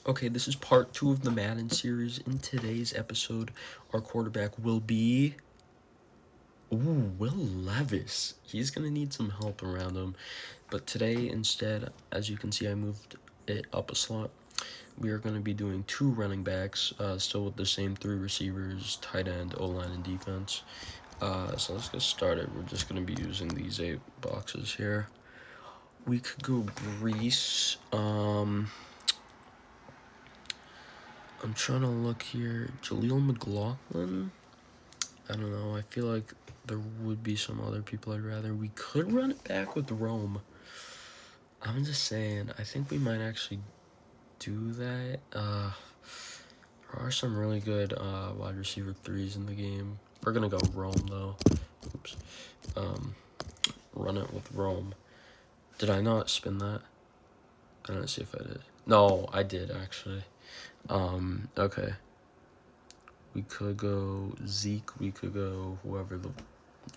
Okay, this is part 2 of the Madden series. In today's episode, our quarterback will be Will Levis. He's gonna need some help around him. But today, instead, as you can see, I moved it up a slot. We are going to be doing 2 running backs, still with the same 3 receivers, tight end, O-line, and defense. So let's get started. We're just going to be using these 8 boxes here. We could go Grease. I'm trying to look here. Jaleel McLaughlin. I don't know. I feel like there would be some other people I'd rather. We could run it back with Rome. I'm just saying, I think we might actually do that. There are some really good wide receiver 3s in the game. We're gonna go Rome though. Oops. Run it with Rome. Did I not spin that? I don't see if I did. No, I did actually. Okay. We could go Zeke. We could go whoever the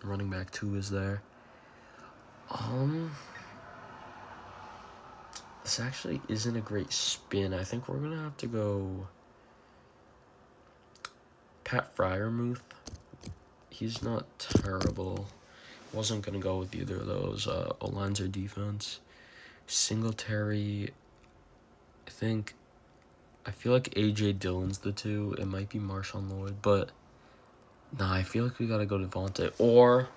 running back 2 is there. This actually isn't a great spin. I think we're gonna have to go Pat Fryermuth. He's not terrible. Wasn't gonna go with either of those. O-lines or defense. Singletary. I feel like AJ Dillon's the 2. It might be Marshawn Lloyd, but nah, I feel like we gotta go Devontae. Or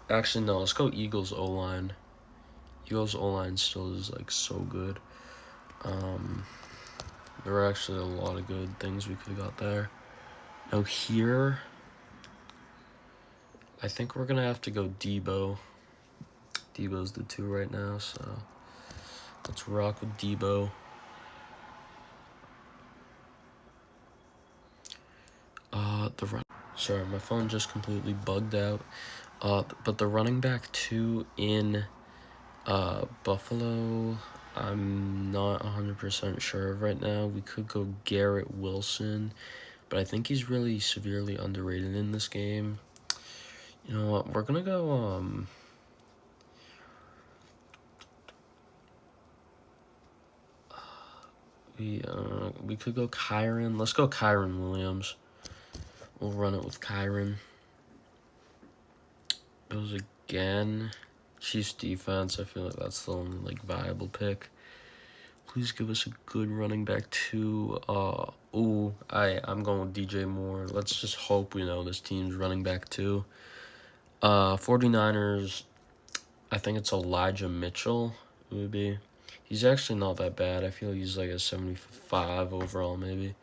actually no, let's go Eagles O-line. Eagles O-line still is like so good. There were actually a lot of good things we could have got there. Now here, I think we're gonna have to go Debo. Debo's the 2 right now, so let's rock with Debo. Sorry, my phone just completely bugged out. But the running back 2 in Buffalo, I'm not 100% sure of right now. We could go Garrett Wilson, but I think he's really severely underrated in this game. You know what? We're gonna go we could go Kyron. Let's go Kyron Williams. We'll run it with Kyron. Goes again. Chiefs defense. I feel like that's the only viable pick. Please give us a good running back 2. I'm going with DJ Moore. Let's just hope we know this team's running back 2. 49ers. I think it's Elijah Mitchell. It would be. He's actually not that bad. I feel he's like a 75 overall maybe.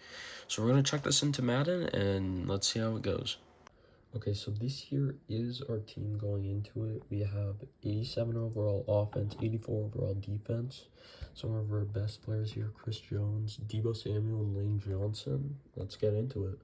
So we're going to check this into Madden, and let's see how it goes. Okay, so this here is our team going into it. We have 87 overall offense, 84 overall defense. Some of our best players here, Chris Jones, Deebo Samuel, and Lane Johnson. Let's get into it.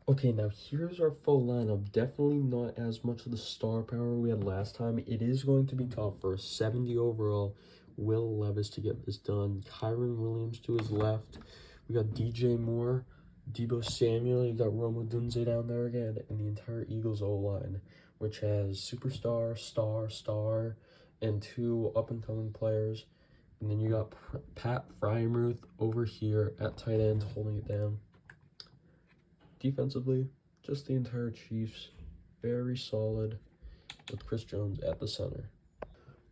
Okay, now here's our full lineup. Definitely not as much of the star power we had last time. It is going to be tough for a 70 overall Will Levis to get this done. Kyron Williams to his left. We got DJ Moore, Deebo Samuel. You got Rome Odunze down there again, and the entire Eagles O-line, which has superstar, star, and 2 up-and-coming players. And then you got Pat Fryermuth over here at tight end holding it down. Defensively, just the entire Chiefs, very solid with Chris Jones at the center.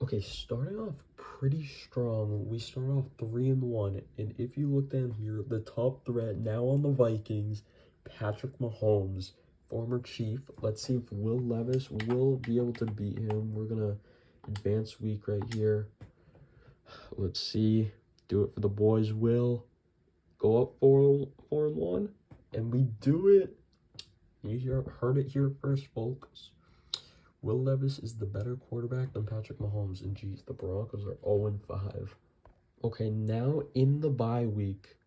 Okay, starting off pretty strong. We start off 3-1, and if you look down here, the top threat now on the Vikings, Patrick Mahomes, former Chief. Let's see if Will Levis will be able to beat him. We're gonna advance week right here. Let's see. Do it for the boys. Will go up 4-1, and we do it. You heard it here first, folks. Will Levis is the better quarterback than Patrick Mahomes, and geez, the Broncos are 0-5. Okay, now in the bye week,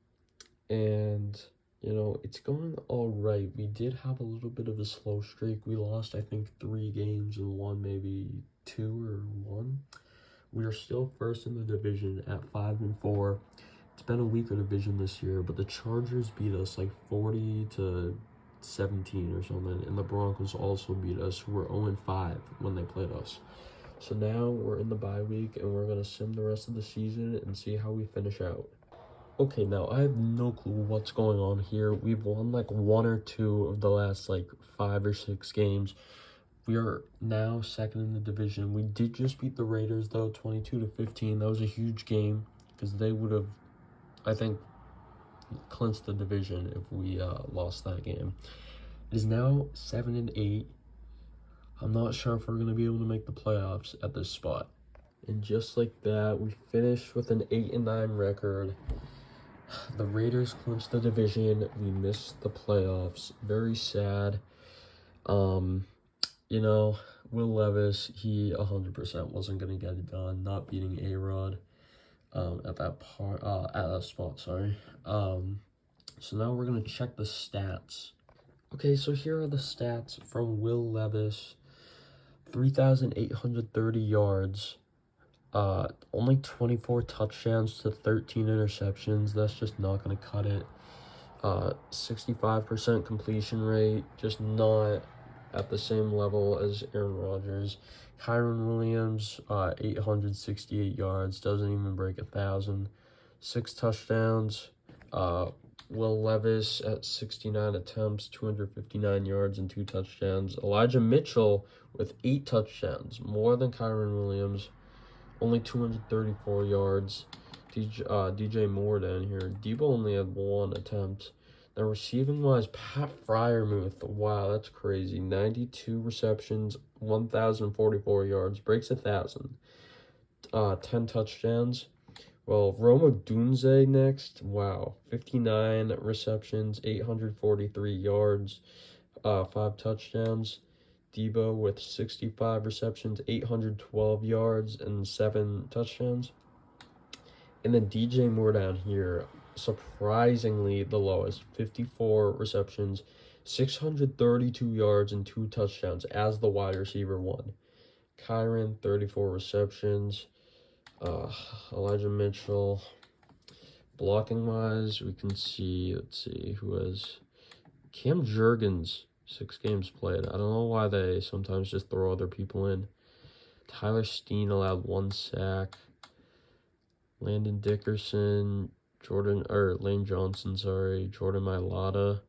and it's going all right. We did have a little bit of a slow streak. We lost, I think, 3 games and won maybe 2 or 1. We are still first in the division at 5-4. It's been a weaker division this year, but the Chargers beat us like 40-17 or something, and the Broncos also beat us, who were 0-5 when they played us. So now we're in the bye week, and we're going to sim the rest of the season and see how we finish out. Okay, now I have no clue what's going on here. We've won like 1 or 2 of the last like 5 or 6 games. We are now second in the division. We did just beat the Raiders though, 22-15. That was a huge game because they would have, I think, clinched the division if we lost that game. It is now 7-8. I'm not sure if we're going to be able to make the playoffs at this spot. And just like that, we finished with an 8-9 record. The Raiders clinched the division. We missed the playoffs. Very sad. You know, Will Levis, he 100% wasn't going to get it done, not beating A-Rod at that spot, sorry. So now we're going to check the stats. Okay, so here are the stats from Will Levis. 3,830 yards, only 24 touchdowns to 13 interceptions. That's just not going to cut it. 65% completion rate, just not at the same level as Aaron Rodgers. Kyron Williams, 868 yards, doesn't even break 1,000. 6 touchdowns. Will Levis at 69 attempts, 259 yards and 2 touchdowns. Elijah Mitchell with 8 touchdowns, more than Kyron Williams, only 234 yards. DJ Moore down here. Debo only had 1 attempt. Now, receiving-wise, Pat Freiermuth, wow, that's crazy. 92 receptions, 1,044 yards, breaks 1,000. 10 touchdowns. Well, Roma Dunze next, wow, 59 receptions, 843 yards, 5 touchdowns. Debo with 65 receptions, 812 yards, and 7 touchdowns. And then DJ Moore down here, surprisingly the lowest, 54 receptions, 632 yards, and 2 touchdowns as the wide receiver 1. Kyron, 34 receptions. Elijah Mitchell. Blocking wise, we can see, let's see, who has Cam Jurgens, 6 games played. I don't know why they sometimes just throw other people in. Tyler Steen allowed 1 sack. Landon Dickerson, Lane Johnson, Jordan Mailata.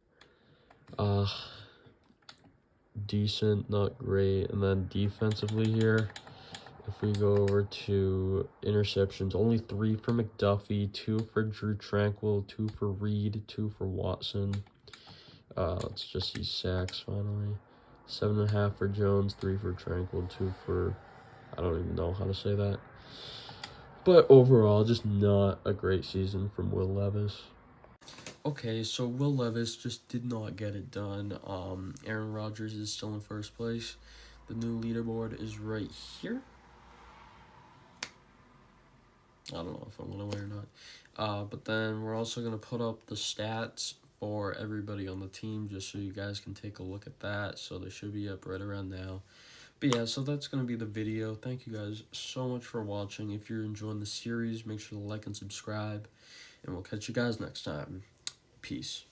Decent, not great. And then defensively here, if we go over to interceptions, only 3 for McDuffie, 2 for Drew Tranquil, 2 for Reed, 2 for Watson. Let's just see sacks finally. 7.5 for Jones, 3 for Tranquil, 2 for, I don't even know how to say that. But overall, just not a great season from Will Levis. Okay, so Will Levis just did not get it done. Aaron Rodgers is still in first place. The new leaderboard is right here. I don't know if I'm going to win or not. But then we're also going to put up the stats for everybody on the team just so you guys can take a look at that. So they should be up right around now. But yeah, so that's going to be the video. Thank you guys so much for watching. If you're enjoying the series, make sure to like and subscribe. And we'll catch you guys next time. Peace.